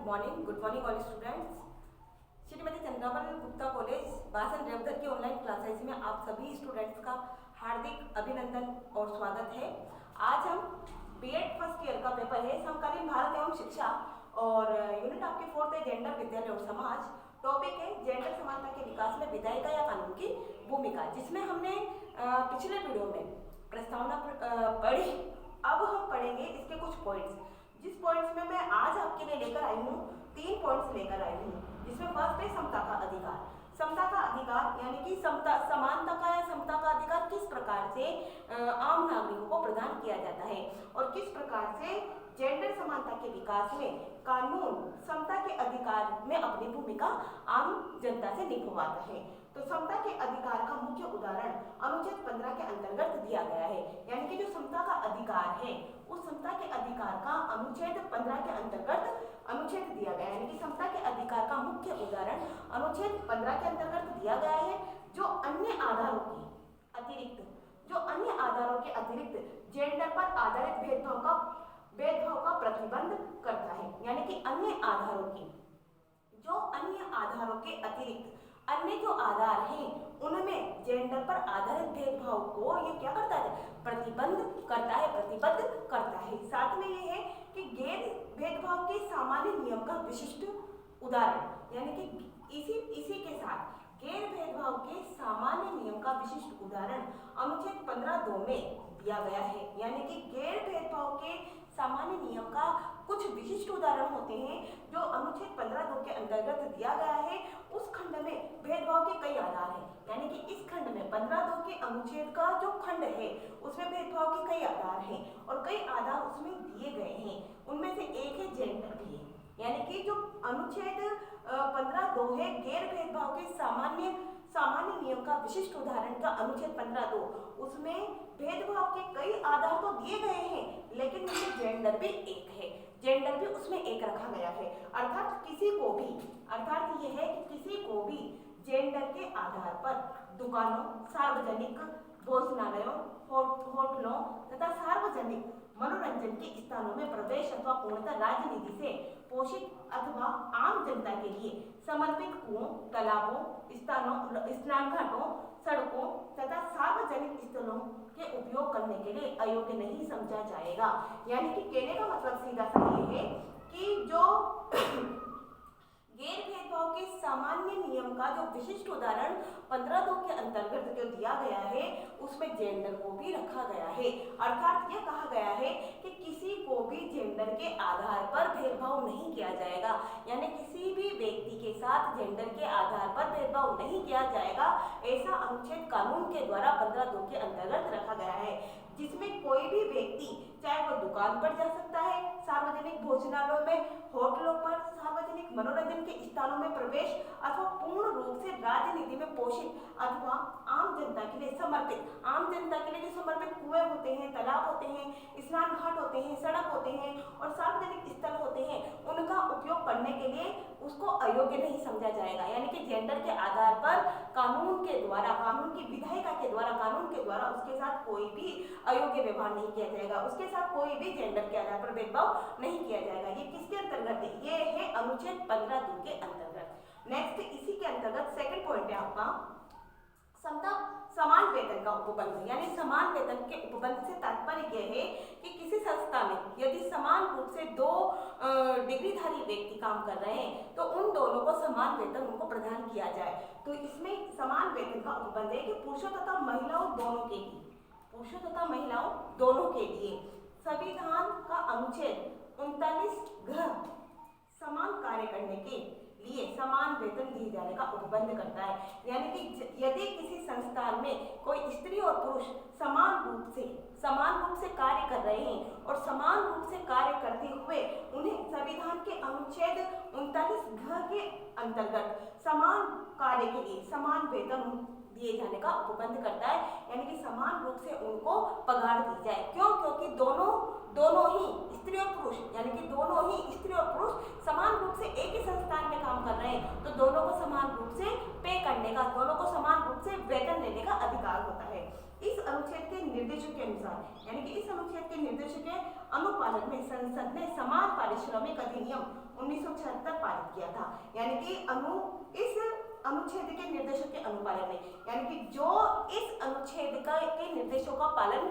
Good morning all students. Shrimati Chandrawal Gupta college बासन रेवदर की online classes में आप सभी स्टूडेंट्स का हार्दिक अभिनंदन और स्वागत है। आज हम बीएड फर्स्ट ईयर का पेपर है समकालीन भारत एवं शिक्षा और यूनिट आपके फोर्थ है जेंडर विद्यालय और समाज। टॉपिक है जेंडर समानता के विकास में विधायिका या कानून की भूमिका, जिसमें हमने पिछले वीडियो में प्रस्तावना पढ़ी। अब हम पढ़ेंगे इसके कुछ पॉइंट्स, जिस पॉइंट्स में मैं आज आपके लिए लेकर आई हूँ 3 पॉइंट्स लेकर आई हूँ। जिसमें फर्स्ट है समता का अधिकार। समता का अधिकार यानी कि समानता का या समता का अधिकार किस प्रकार से आम नागरिकों को प्रदान किया जाता है और किस प्रकार से जेंडर समानता के विकास में कानून समता के अधिकार में अपनी भूमिका आम जनता से निभवाता है। तो समता के अधिकार का मुख्य उदाहरण अनुच्छेद 15 के अंतर्गत दिया गया है। यानी कि जो समता का अधिकार है उस समता के अधिकार का अनुच्छेद 15 के अंतर्गत अनुच्छेद दिया गया है। यानी कि समता के अधिकार का मुख्य उदाहरण अनुच्छेद 15 के अंतर्गत दिया गया है, जो अन्य आधारों के अतिरिक्त जेंडर पर आधारित भेदभाव का प्रतिबंध करता है। यानी कि अन्य आधारों के अतिरिक्त अन्य जो आधार हैं उनमें जेंडर पर आधारित भेदभाव को ये क्या करता है, प्रतिबद्ध करता है। साथ में ये है कि गैर भेदभाव के सामान्य नियम का विशिष्ट उदाहरण, यानी कि इसी के साथ गैर भेदभाव के सामान्य नियम का विशिष्ट उदाहरण अनुच्छेद 15(2) में दिया गया है। यानी कि गैर भेदभाव के सामान्य नियम का कुछ विशिष्ट उदाहरण होते हैं जो अनुच्छेद 15(2) के अंतर्गत दिया गया है। उस खंड में भेदभाव के कई आधार हैं। यानी कि इस खंड में 15(2) के अनुच्छेद का जो खंड है उसमें भेदभाव के कई आधार हैं और कई आधार उसमें दिए गए हैं। उनमें से एक है जेंडर भी है। यानी कि जो अनुच्छेद 15(2) है गैर भेदभाव के सामान्य नियम का विशिष्ट उदाहरण का अनुच्छेद 15(2), उसमें भेदभाव के कई आधार तो दिए गए हैं लेकिन उसमें जेंडर भी एक है। जेंडर भी उसमें एक रखा गया है। अर्थात ये है कि किसी को भी जेंडर के आधार पर दुकानों, सार्वजनिक भोजनालयों, होटलों तथा सार्वजनिक मनोरंजन के स्थानों में प्रवेश अथवा पूर्णतः राजनीति से पोषित अथवा आम जनता के लिए समर्पित कुओं, तालाबों, स्नान घाटों, सड़कों तथा सार्वजनिक स्थलों के उपयोग करने के लिए अयोग्य नहीं समझा जाएगा। यानी कि कहने का मतलब सीधा सा ये है कि जो गैर भेदभाव के सामान्य नियम का जो विशिष्ट उदाहरण 15(2) के अंतर्गत जो दिया गया है उसमें जेंडर को भी रखा गया है। अर्थात यह कहा गया है कि किसी को भी जेंडर के आधार पर भेदभाव नहीं किया जाएगा। यानी किसी भी व्यक्ति के साथ जेंडर के आधार पर भेदभाव नहीं किया जाएगा, ऐसा अनुच्छेद कानून के द्वारा 15(2) के अंतर्गत रखा गया है। जिसमें कोई भी व्यक्ति चाहे वो दुकान पर जा सकता है, सार्वजनिक भोजनालयों में, होटलों पर, सार्वजनिक मनोरंजन के स्थानों में प्रवेश अथवा पूर्ण रूप से राजनीति में पोषित अथवा आम जनता के लिए जो समर्पित कुएं होते हैं, तालाब होते हैं, स्नान घाट होते हैं, सड़क होते हैं और सार्वजनिक स्थल होते हैं, उनका उपयोग करने के लिए उसको अयोग्य नहीं समझा जाएगा। यानी कि जेंडर के आधार पर कानून की विधायिका के द्वारा उसके साथ कोई भी अयोग्य व्यवहार नहीं किया जाएगा, उसके साथ कोई भी जेंडर के आधार पर भेदभाव नहीं किया जाएगा। ये किसके अंतर्गत है? ये है अनुच्छेद 15(2) के अंतर्गत। नेक्स्ट इसी के अंतर्गत सेकंड पॉइंट है आपका समान वेतन का उपबंध। यानी समान वेतन के उपबंध से तात्पर्य यह है कि किसी संस्था में यदि समान रूप से 2 डिग्रीधारी व्यक्ति काम कर रहे हैं तो उन दोनों को समान वेतन उनको प्रदान किया जाए। तो इसमें समान वेतन का उपबंध है कि पुरुषों तथा महिलाओं दोनों के लिए संविधान का अनुच्छेद 39(घ) समान कार्य करने के लिए समान वेतन दिए जाने का उपबंध करता है। यानी कि यदि किसी संस्थान में कोई स्त्री और पुरुष समान रूप से कार्य कर रहे हैं और समान रूप से कार्य करते हुए उन्हें संविधान के अनुच्छेद 39(घ) के अंतर्गत समान कार्य के लिए समान वेतन दिए जाने का उपबंध करता है। यानी कि समान रूप से उनको पगार दी जाए। क्यों? क्योंकि दोनों ही स्त्री और पुरुष समान रूप से एक ही संस्थान में काम कर रहे हैं तो दोनों को समान रूप से पे करने का, दोनों को समान रूप से वेतन लेने का अधिकार होता है। इस अनुच्छेद के निर्देशों के अनुसार, यानी कि इस अनुच्छेद के निर्देशों के अनुपालन में संसद ने समान पारिश्रमिक अधिनियम 1976 पारित किया था। यानी कि इस अनुच्छेद के निर्देशों के अनुपालन में, यानी कि जो इस अनुच्छेद के निर्देशों का पालन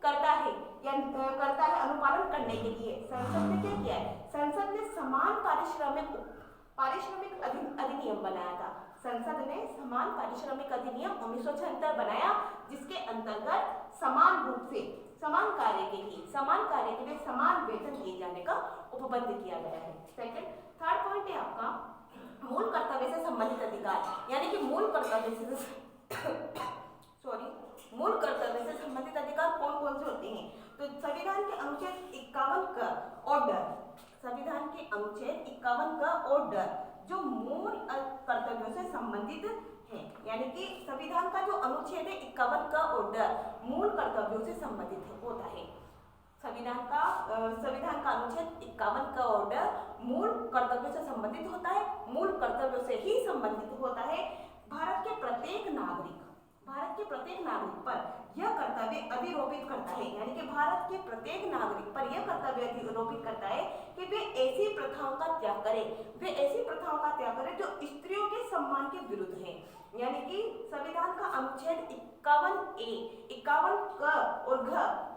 करता है या अनुपालन करने के लिए संसद ने क्या किया है, संसद ने समान पारिश्रमिक अधिनियम बनाया था। संसद ने समान पारिश्रमिक अधिनियम 1976 बनाया, जिसके अंतर्गत समान रूप से समान कार्य के लिए समान वेतन दिए जाने का उपबंध किया गया है। सेकंड, थर्ड पॉइंट है आपका मूल कर्तव्य से संबंधित अधिकार, यानी कि मूल कर्तव्य से संबंधित अधिकार कौन कौन से होते हैं। तो संविधान के अनुच्छेद 51 का ऑर्डर जो मूल कर्तव्यों से संबंधित है, यानी कि संविधान का जो अनुच्छेद 51 का ऑर्डर मूल कर्तव्यों से संबंधित होता है। संविधान का अनुच्छेद 51 का ऑर्डर मूल कर्तव्यों से संबंधित होता है, मूल कर्तव्यों से ही संबंधित होता है। भारत के प्रत्येक नागरिक पर यह कर्तव्य अधिरोपित करता है, यानी कि भारत के प्रत्येक नागरिक पर यह कर्तव्य अधिरोपित करता है कि वे ऐसी प्रथाओं का त्याग करें जो स्त्रियों के सम्मान के विरुद्ध हैं। यानी कि संविधान का अनुच्छेद 51 क और घ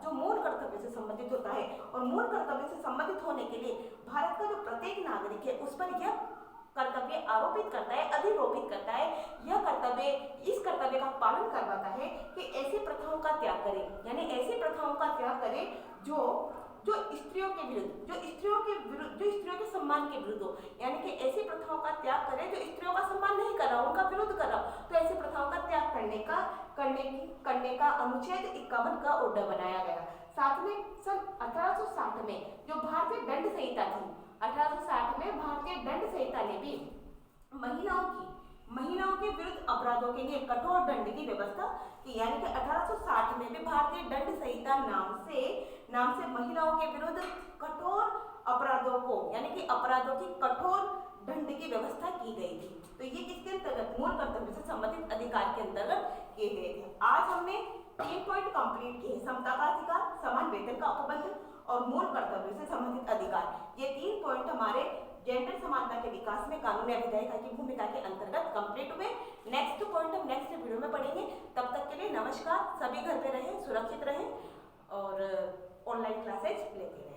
जो मूल कर्तव्य से संबंधित होता है, और मूल कर्तव्य से संबंधित होने के लिए भारत का जो प्रत्येक नागरिक है उस पर यह कर्तव्य आरोपित करता है, अधिरोपित करता है। इस कर्तव्य का पालन करवाता है कि ऐसी प्रथाओं का त्याग करें, यानी ऐसी प्रथाओं का त्याग करें जो स्त्रियों के सम्मान के विरुद्ध हो, यानी कि ऐसी प्रथाओं का त्याग करें जो स्त्रियों का सम्मान नहीं कर रहा, उनका विरोध कर रहा। तो ऐसी प्रथाओं का त्याग करने का अनुच्छेद 51 का ऑर्डर बनाया गया। साथ में सन 1860 में जो भारतीय दंड संहिता थी, 1860 में भारतीय दंड संहिता ने भी महिलाओं के विरुद्ध अपराधों के लिए कठोर दंड की व्यवस्था की। यानी कि 1860 में भी भारतीय दंड संहिता नाम से महिलाओं के विरुद्ध कठोर अपराधों को, यानी कि अपराधों की कठोर दंड की व्यवस्था की गई थी। तो ये किसके अंतर्गत, मूल कर्तव्य से संबंधित अधिकार के अंतर्गत किए गए थे। आज हमने 3 पॉइंट कंप्लीट किए, समता का अधिकार, समान वेतन का उपबंध और मूल कर्तव्य से संबंधित अधिकार। ये 3 पॉइंट हमारे जेंडर समानता के विकास में कानूनी अभिधायिका की भूमिका के अंतर्गत कंप्लीट हुए। नेक्स्ट पॉइंट हम नेक्स्ट वीडियो में पढ़ेंगे। तब तक के लिए नमस्कार। सभी घर पे रहें, सुरक्षित रहें और ऑनलाइन क्लासेज लेते रहें।